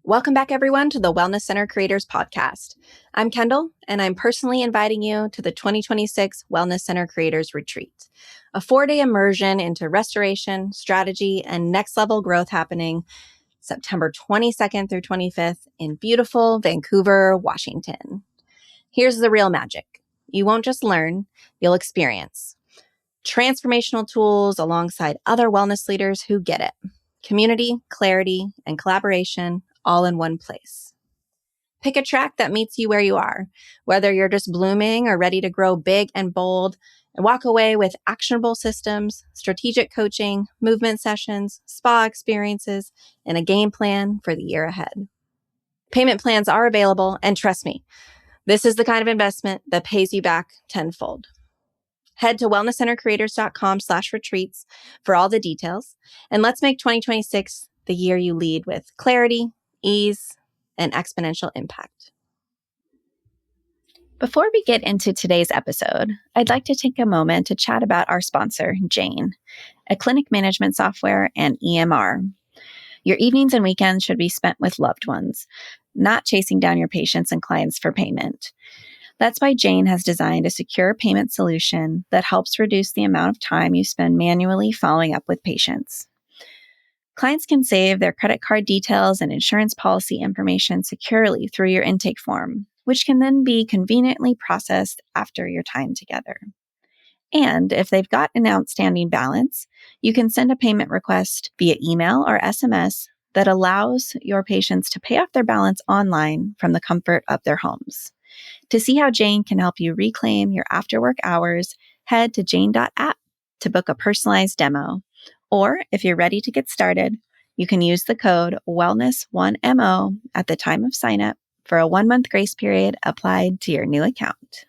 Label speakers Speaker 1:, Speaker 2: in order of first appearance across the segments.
Speaker 1: Welcome back, everyone, to the Wellness Center Creators Podcast. I'm Kendall, and I'm personally inviting you to the 2026 Wellness Center Creators Retreat, a 4-day immersion into restoration, strategy, and next-level growth happening September 22nd through 25th in beautiful Vancouver, Washington. Here's the real magic. You won't just learn, you'll experience. Transformational tools alongside other wellness leaders who get it. Community, clarity, and collaboration all in one place. Pick a track that meets you where you are, whether you're just blooming or ready to grow big and bold, and walk away with actionable systems, strategic coaching, movement sessions, spa experiences, and a game plan for the year ahead. Payment plans are available, and trust me, this is the kind of investment that pays you back tenfold. Head to wellnesscentercreators.com/retreats for all the details, and let's make 2026 the year you lead with clarity, ease, and exponential impact. Before we get into today's episode, I'd like to take a moment to chat about our sponsor, Jane, a clinic management software and EMR. Your evenings and weekends should be spent with loved ones, not chasing down your patients and clients for payment. That's why Jane has designed a secure payment solution that helps reduce the amount of time you spend manually following up with patients. Clients can save their credit card details and insurance policy information securely through your intake form, which can then be conveniently processed after your time together. And if they've got an outstanding balance, you can send a payment request via email or SMS that allows your patients to pay off their balance online from the comfort of their homes. To see how Jane can help you reclaim your after-work hours, head to jane.app to book a personalized demo. Or if you're ready to get started, you can use the code WELLNESS1MO at the time of sign-up for a 1-month grace period applied to your new account.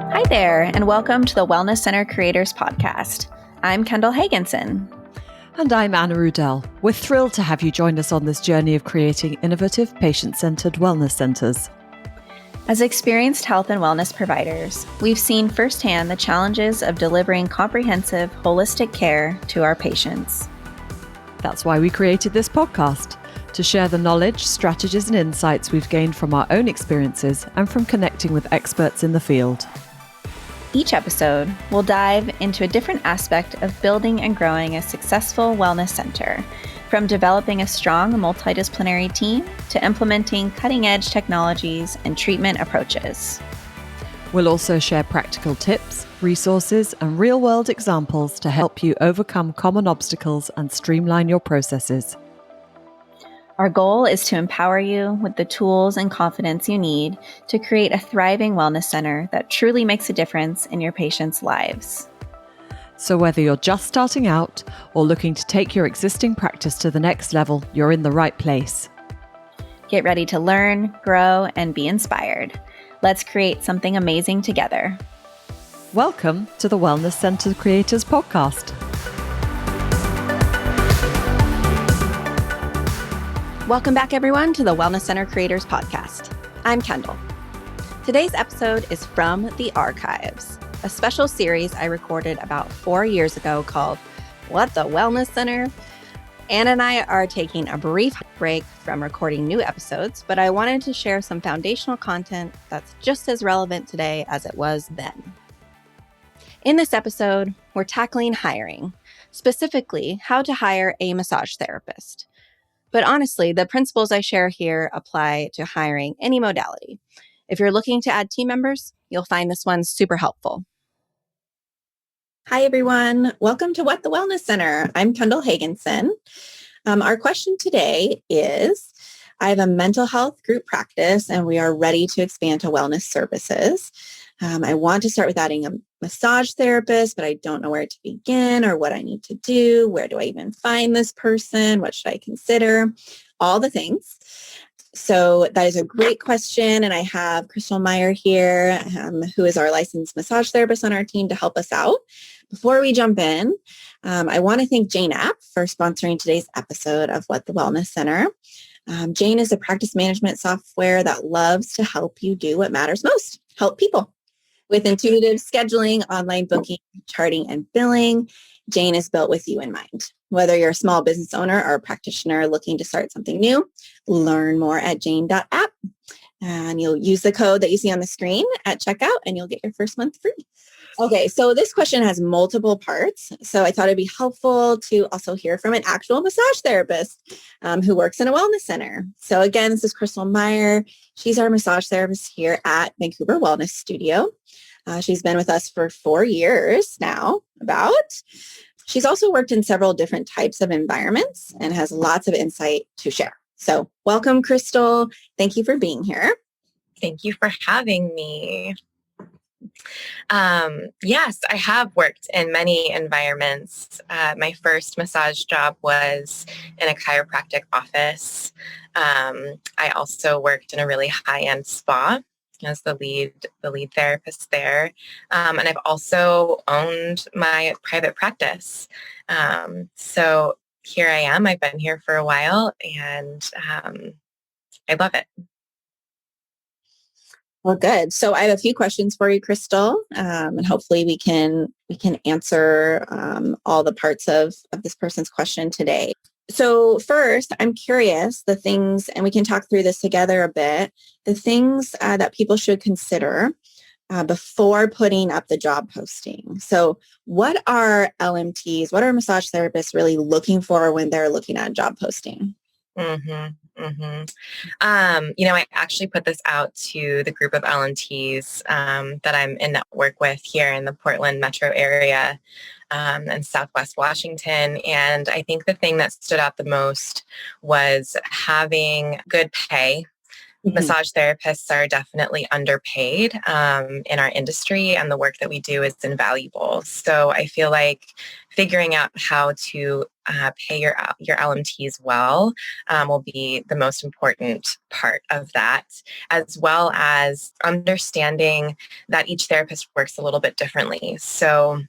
Speaker 1: Hi there, and welcome to the Wellness Center Creators Podcast. I'm Kendall Hagenson.
Speaker 2: And I'm Anna Rudell. We're thrilled to have you join us on this journey of creating innovative, patient-centered wellness centers.
Speaker 1: As experienced health and wellness providers, we've seen firsthand the challenges of delivering comprehensive, holistic care to our patients.
Speaker 2: That's why we created this podcast, to share the knowledge, strategies, and insights we've gained from our own experiences and from connecting with experts in the field.
Speaker 1: Each episode, we'll dive into a different aspect of building and growing a successful wellness center, from developing a strong multidisciplinary team to implementing cutting-edge technologies and treatment approaches.
Speaker 2: We'll also share practical tips, resources, and real-world examples to help you overcome common obstacles and streamline your processes.
Speaker 1: Our goal is to empower you with the tools and confidence you need to create a thriving wellness center that truly makes a difference in your patients' lives.
Speaker 2: So whether you're just starting out or looking to take your existing practice to the next level, you're in the right place.
Speaker 1: Get ready to learn, grow, and be inspired. Let's create something amazing together.
Speaker 2: Welcome to the Wellness Center Creators Podcast.
Speaker 1: Welcome back, everyone, to the Wellness Center Creators Podcast. I'm Kendall. Today's episode is from the archives, a special series I recorded about 4 years ago called What the Wellness Center? Anna and I are taking a brief break from recording new episodes, but I wanted to share some foundational content that's just as relevant today as it was then. In this episode, we're tackling hiring, specifically how to hire a massage therapist. But honestly, the principles I share here apply to hiring any modality. If you're looking to add team members, you'll find this one super helpful.
Speaker 3: Hi, everyone. Welcome to What the Wellness Center. I'm Kendall Hagenson. Our question today is, I have a mental health group practice and we are ready to expand to wellness services. I want to start with adding a massage therapist, but I don't know where to begin or what I need to do. Where do I even find this person? What should I consider? All the things. So that is a great question. And I have Crystal Meyer here, who is our licensed massage therapist on our team to help us out. Before we jump in, I want to thank Jane App for sponsoring today's episode of What the Wellness Center. Jane is a practice management software that loves to help you do what matters most, help people. With intuitive scheduling, online booking, charting, and billing, Jane is built with you in mind. Whether you're a small business owner or a practitioner looking to start something new, learn more at jane.app. And you'll use the code that you see on the screen at checkout and you'll get your first month free. Okay, so this question has multiple parts. So I thought it'd be helpful to also hear from an actual massage therapist who works in a wellness center. So again, this is Crystal Meyer. She's our massage therapist here at Vancouver Wellness Studio. She's been with us for 4 years now, about. She's also worked in several different types of environments and has lots of insight to share. So welcome, Crystal. Thank you for being here.
Speaker 4: Thank you for having me. Yes, I have worked in many environments. My first massage job was in a chiropractic office. I also worked in a really high-end spa as the lead therapist there. And I've also owned my private practice. So here I am. I've been here for a while and I love it.
Speaker 3: Well, good. So I have a few questions for you, Crystal, and hopefully we can answer all the parts of this person's question today. So first, I'm curious the things, and we can talk through this together a bit, the things that people should consider before putting up the job posting. So what are LMTs, what are massage therapists really looking for when they're looking at a job posting?
Speaker 4: I actually put this out to the group of LMTs that I'm in network with here in the Portland metro area and Southwest Washington. And I think the thing that stood out the most was having good pay. Mm-hmm. Massage therapists are definitely underpaid in our industry, and the work that we do is invaluable. So I feel like figuring out how to pay your LMTs well will be the most important part of that, as well as understanding that each therapist works a little bit differently. So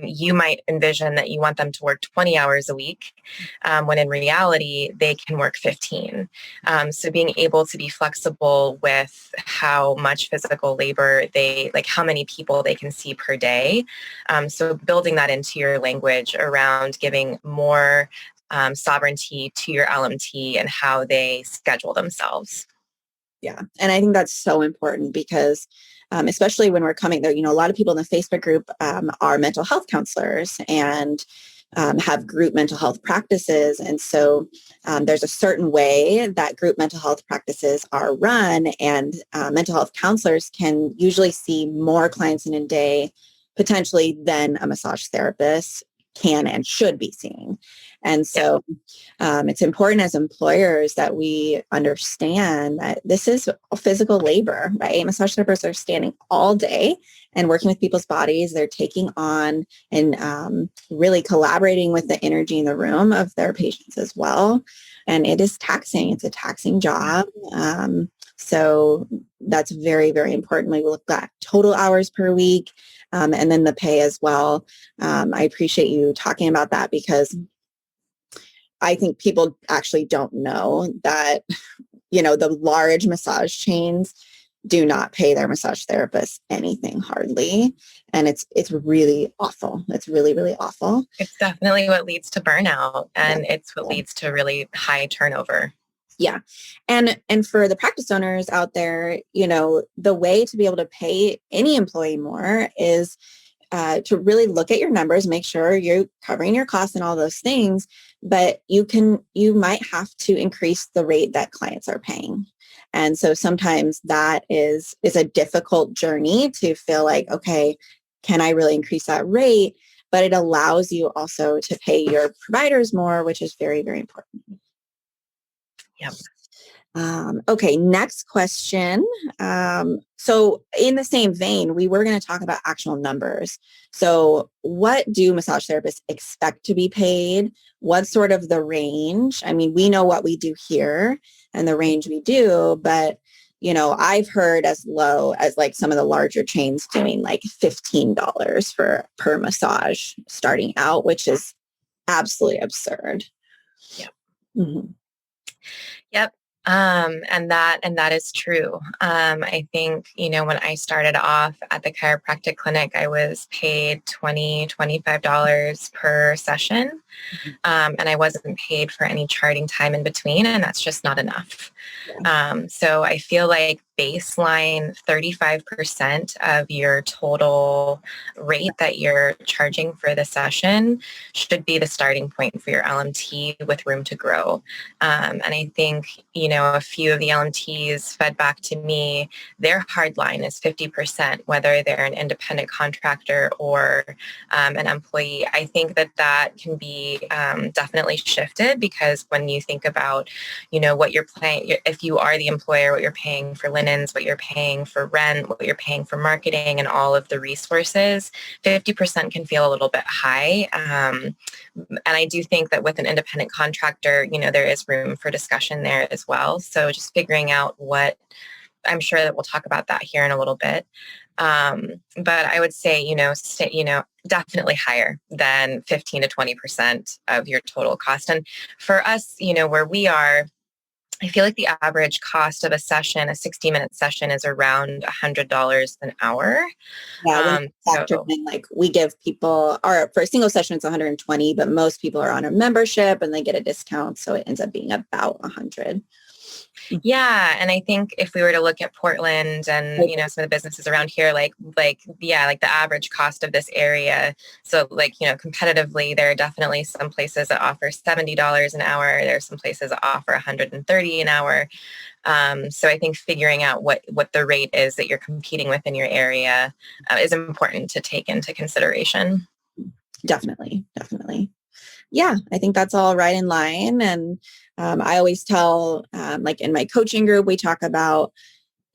Speaker 4: you might envision that you want them to work 20 hours a week, when in reality, they can work 15. So being able to be flexible with how much physical labor how many people they can see per day. So building that into your language around giving more sovereignty to your LMT and how they schedule themselves.
Speaker 3: Yeah. And I think that's so important because especially when we're coming there, a lot of people in the Facebook group are mental health counselors and have group mental health practices. And so there's a certain way that group mental health practices are run, and mental health counselors can usually see more clients in a day potentially than a massage therapist can and should be seeing. And so it's important as employers that we understand that this is physical labor, right? Massage therapists are standing all day and working with people's bodies. They're taking on and really collaborating with the energy in the room of their patients as well. And it is taxing. It's a taxing job. So that's very, very important. We look at total hours per week and then the pay as well. I appreciate you talking about that because I think people actually don't know that, the large massage chains do not pay their massage therapists anything hardly. And it's really awful. It's really, really awful.
Speaker 4: It's definitely what leads to burnout, and it's what leads to really high turnover.
Speaker 3: Yeah. And for the practice owners out there, the way to be able to pay any employee more is to really look at your numbers, make sure you're covering your costs and all those things, but you might have to increase the rate that clients are paying. And so sometimes that is a difficult journey to feel like, okay, can I really increase that rate? But it allows you also to pay your providers more, which is very, very important.
Speaker 4: Yep.
Speaker 3: Okay, next question. So in the same vein, we were going to talk about actual numbers. So what do massage therapists expect to be paid? What's sort of the range? I mean, we know what we do here and the range we do, but I've heard as low as like some of the larger chains doing like $15 per massage starting out, which is absolutely absurd.
Speaker 4: Yep.
Speaker 3: Mm-hmm.
Speaker 4: Yep. And that is true. I think, when I started off at the chiropractic clinic, I was paid $25 per session. And I wasn't paid for any charting time in between, and that's just not enough. So I feel like baseline 35% of your total rate that you're charging for the session should be the starting point for your LMT with room to grow. And I think, a few of the LMTs fed back to me, their hard line is 50%, whether they're an independent contractor or an employee. I think that can be definitely shifted, because when you think about, what you're paying, if you are the employer, what you're paying for linens, what you're paying for rent, what you're paying for marketing, and all of the resources, 50% can feel a little bit high. And I do think that with an independent contractor, there is room for discussion there as well. So just figuring out what, I'm sure that we'll talk about that here in a little bit. But I would say, definitely higher than 15 to 20% of your total cost. And for us, where we are, I feel like the average cost of a session, a 60-minute session, is around $100 an hour.
Speaker 3: Yeah, when factor in, like, we give people, for a single session, it's 120, but most people are on a membership and they get a discount. So it ends up being about 100.
Speaker 4: Yeah. And I think if we were to look at Portland and, some of the businesses around here, like the average cost of this area. So competitively, there are definitely some places that offer $70 an hour. There's some places that offer $130 an hour. So I think figuring out what the rate is that you're competing with in your area is important to take into consideration.
Speaker 3: Definitely. Yeah, I think that's all right in line. And I always tell, like in my coaching group, we talk about,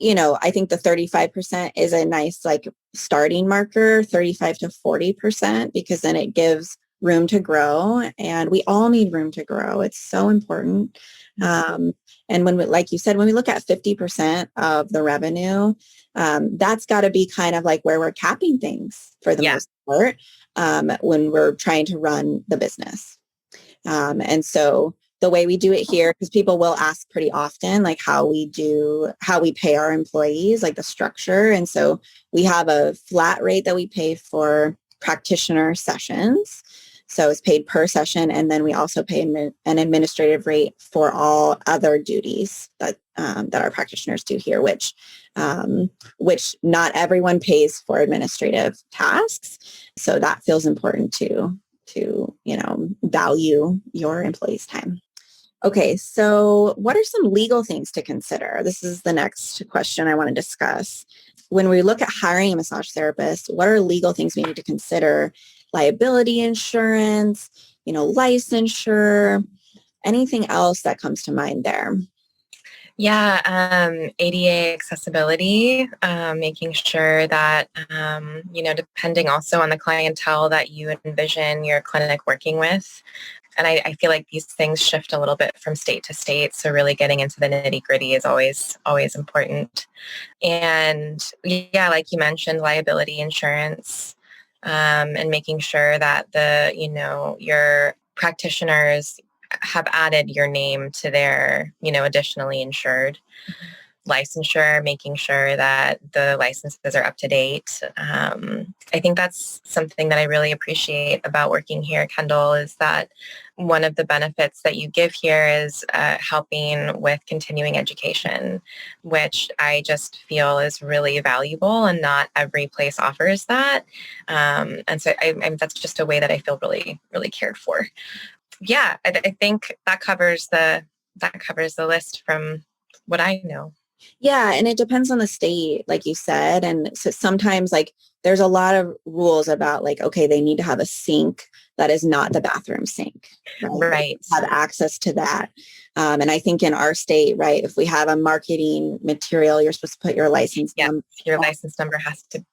Speaker 3: I think the 35% is a nice starting marker, 35 to 40%, because then it gives room to grow, and we all need room to grow. It's so important. And when we, like you said, when we look at 50% of the revenue, that's got to be kind of like where we're capping things for the most part, when we're trying to run the business. And so the way we do it here, because people will ask pretty often, like how we pay our employees, like the structure. And so we have a flat rate that we pay for practitioner sessions. So it's paid per session. And then we also pay an administrative rate for all other duties that our practitioners do here, which not everyone pays for administrative tasks. So that feels important to value your employees' time. Okay, so what are some legal things to consider? This is the next question I want to discuss. When we look at hiring a massage therapist, what are legal things we need to consider? Liability insurance, licensure, anything else that comes to mind there?
Speaker 4: Yeah, ADA accessibility, making sure that, depending also on the clientele that you envision your clinic working with. And I feel like these things shift a little bit from state to state. So really getting into the nitty gritty is always important. And yeah, like you mentioned, liability insurance, and making sure that your practitioners have added your name to their, additionally insured. Licensure, making sure that the licenses are up to date. I think that's something that I really appreciate about working here, Kendall, is that one of the benefits that you give here is helping with continuing education, which I just feel is really valuable, and not every place offers that. And so that's just a way that I feel really, really cared for. Yeah, I think that covers the list from what I know.
Speaker 3: Yeah, and it depends on the state, like you said. And so sometimes there's a lot of rules about okay, they need to have a sink that is not the bathroom sink,
Speaker 4: right?
Speaker 3: Have access to that. And I think in our state, right, if we have a marketing material, you're supposed to put your license number.
Speaker 4: Your license number has to,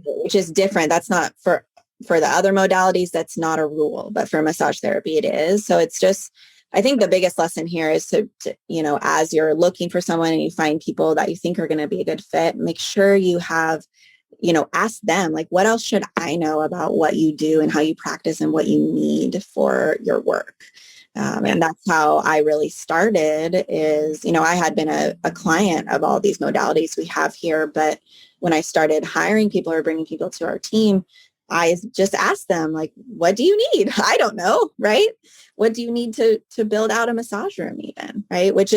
Speaker 3: which is different. That's not for the other modalities. That's not a rule, but for massage therapy, it is. So it's just, I think the biggest lesson here is to as you're looking for someone and you find people that you think are going to be a good fit, make sure you have ask them, like, what else should I know about what you do and how you practice and what you need for your work? And that's how I really started is, I had been a client of all these modalities we have here. But when I started hiring people or bringing people to our team, I just asked them, like, what do you need? I don't know, right? What do you need to build out a massage room even, right? Which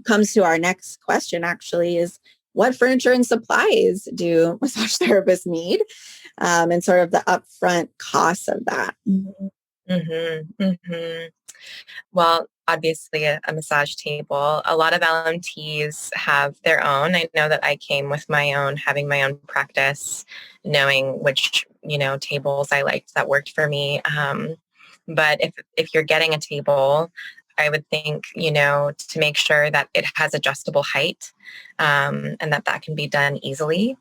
Speaker 3: comes to our next question, actually, is what furniture and supplies do massage therapists need? And sort of the upfront costs of that.
Speaker 4: Mm-hmm. Mm-hmm. Well, obviously a massage table. A lot of LMTs have their own. I know that I came with my own, having my own practice, knowing which, tables I liked that worked for me. But if you're getting a table, I would think, to make sure that it has adjustable height, and that can be done easily,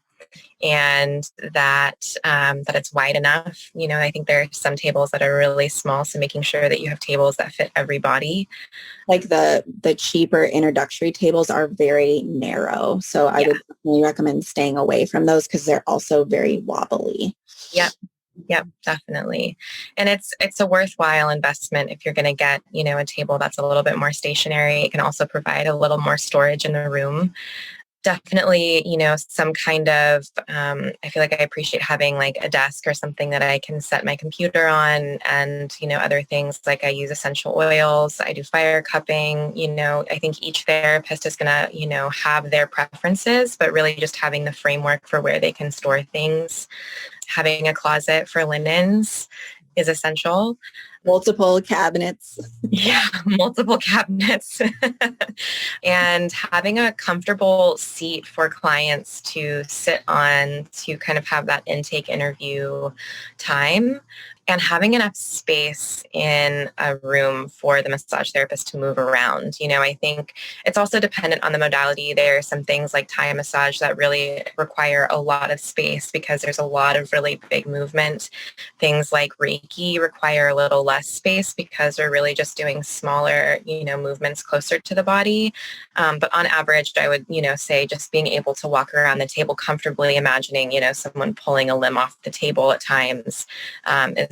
Speaker 4: and that it's wide enough. I think there are some tables that are really small, so making sure that you have tables that fit every body.
Speaker 3: Like the cheaper introductory tables are very narrow, so I would definitely recommend staying away from those because they're also very wobbly.
Speaker 4: Yep, definitely. And it's a worthwhile investment if you're going to get, a table that's a little bit more stationary. It can also provide a little more storage in the room. Definitely, some kind of, I feel like I appreciate having like a desk or something that I can set my computer on, and, other things like I use essential oils, I do fire cupping. I think each therapist is going to, have their preferences, but really just having the framework for where they can store things. Having a closet for linens is essential.
Speaker 3: Multiple cabinets.
Speaker 4: Yeah, multiple cabinets. And having a comfortable seat for clients to sit on to kind of have that intake interview time, and having enough space in a room for the massage therapist to move around. I think it's also dependent on the modality. There are some things like Thai massage that really require a lot of space because there's a lot of really big movement. Things like Reiki require a little less space because we're really just doing smaller, movements closer to the body. But on average, I would, say just being able to walk around the table comfortably, imagining, someone pulling a limb off the table at times,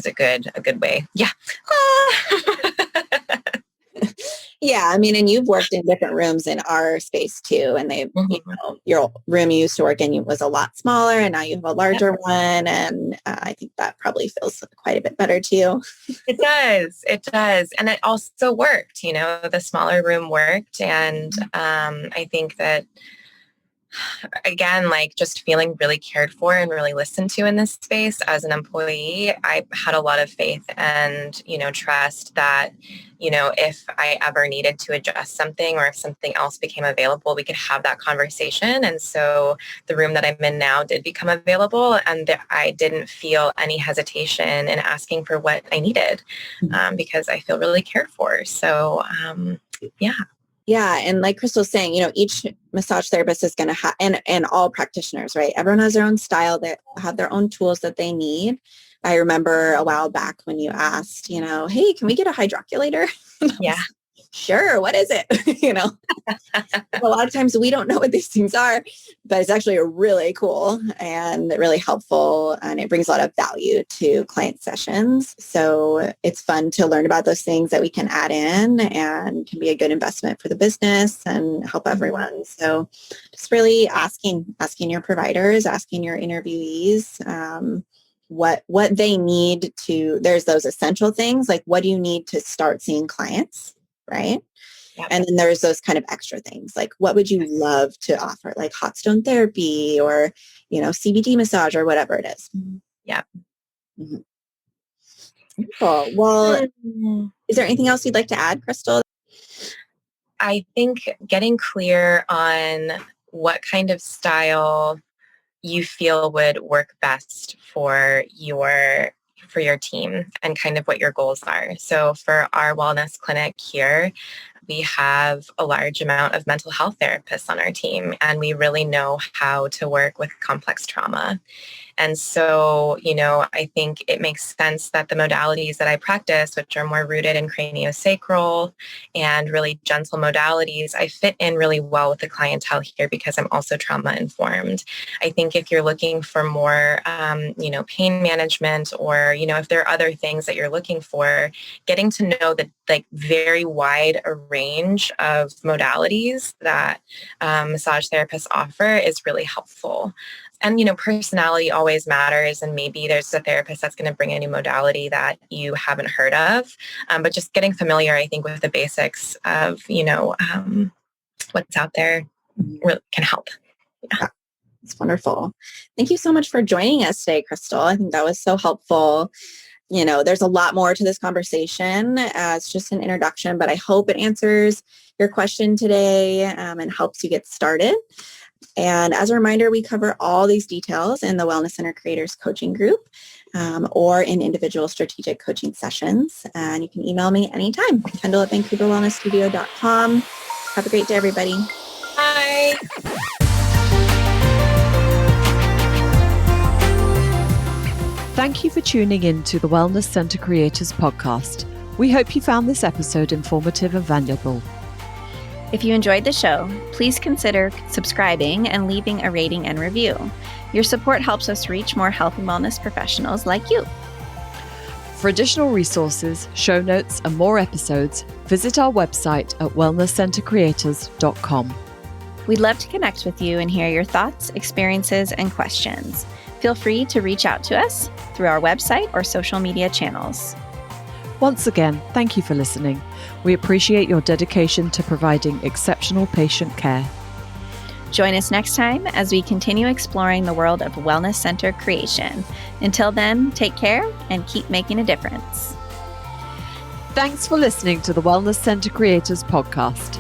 Speaker 4: is a good way. Yeah.
Speaker 3: Yeah, I mean, and you've worked in different rooms in our space too, and your room you used to work in was a lot smaller, and now you have a larger one, and I think that probably feels quite a bit better to you.
Speaker 4: It does, and it also worked. The smaller room worked, and I think that, again, like just feeling really cared for and really listened to in this space as an employee, I had a lot of faith and, trust that, if I ever needed to adjust something or if something else became available, we could have that conversation. And so the room that I'm in now did become available, and I didn't feel any hesitation in asking for what I needed, because I feel really cared for. So, yeah.
Speaker 3: Yeah. And like Crystal's saying, each massage therapist is going to have, and all practitioners, right? Everyone has their own style, that have their own tools that they need. I remember a while back when you asked, hey, can we get a hydroculator?
Speaker 4: Yeah.
Speaker 3: Sure. What is it? A lot of times we don't know what these things are, but it's actually really cool and really helpful. And it brings a lot of value to client sessions. So it's fun to learn about those things that we can add in and can be a good investment for the business and help everyone. So just really asking your providers, asking your interviewees, what they need to, there's those essential things, like what do you need to start seeing clients? Right.
Speaker 4: Yep.
Speaker 3: And then there's those kind of extra things, like what would you love to offer, like hot stone therapy or, CBD massage or whatever it is.
Speaker 4: Yeah.
Speaker 3: Mm-hmm. Cool. Well, is there anything else you'd like to add, Crystal?
Speaker 4: I think getting clear on what kind of style you feel would work best for your team and kind of what your goals are. So for our wellness clinic here, we have a large amount of mental health therapists on our team, and we really know how to work with complex trauma. And so, I think it makes sense that the modalities that I practice, which are more rooted in craniosacral and really gentle modalities, I fit in really well with the clientele here because I'm also trauma informed. I think if you're looking for more, pain management, or, if there are other things that you're looking for, getting to know the very wide a range of modalities that massage therapists offer is really helpful. And, personality always matters. And maybe there's a therapist that's going to bring a new modality that you haven't heard of. But just getting familiar, I think, with the basics of, what's out there really can help.
Speaker 3: Yeah. That's wonderful. Thank you so much for joining us today, Crystal. I think that was so helpful. There's a lot more to this conversation. It's just an introduction, but I hope it answers your question today and helps you get started. And as a reminder, we cover all these details in the Wellness Center Creators Coaching Group or in individual strategic coaching sessions. And you can email me anytime, Kendall@VancouverWellnessStudio.com. Have a great day, everybody.
Speaker 4: Bye.
Speaker 2: Thank you for tuning in to the Wellness Center Creators podcast. We hope you found this episode informative and valuable.
Speaker 1: If you enjoyed the show, please consider subscribing and leaving a rating and review. Your support helps us reach more health and wellness professionals like you.
Speaker 2: For additional resources, show notes, and more episodes, visit our website at wellnesscentercreators.com.
Speaker 1: We'd love to connect with you and hear your thoughts, experiences, and questions. Feel free to reach out to us through our website or social media channels.
Speaker 2: Once again, thank you for listening. We appreciate your dedication to providing exceptional patient care.
Speaker 1: Join us next time as we continue exploring the world of wellness center creation. Until then, take care and keep making a difference.
Speaker 2: Thanks for listening to the Wellness Center Creators podcast.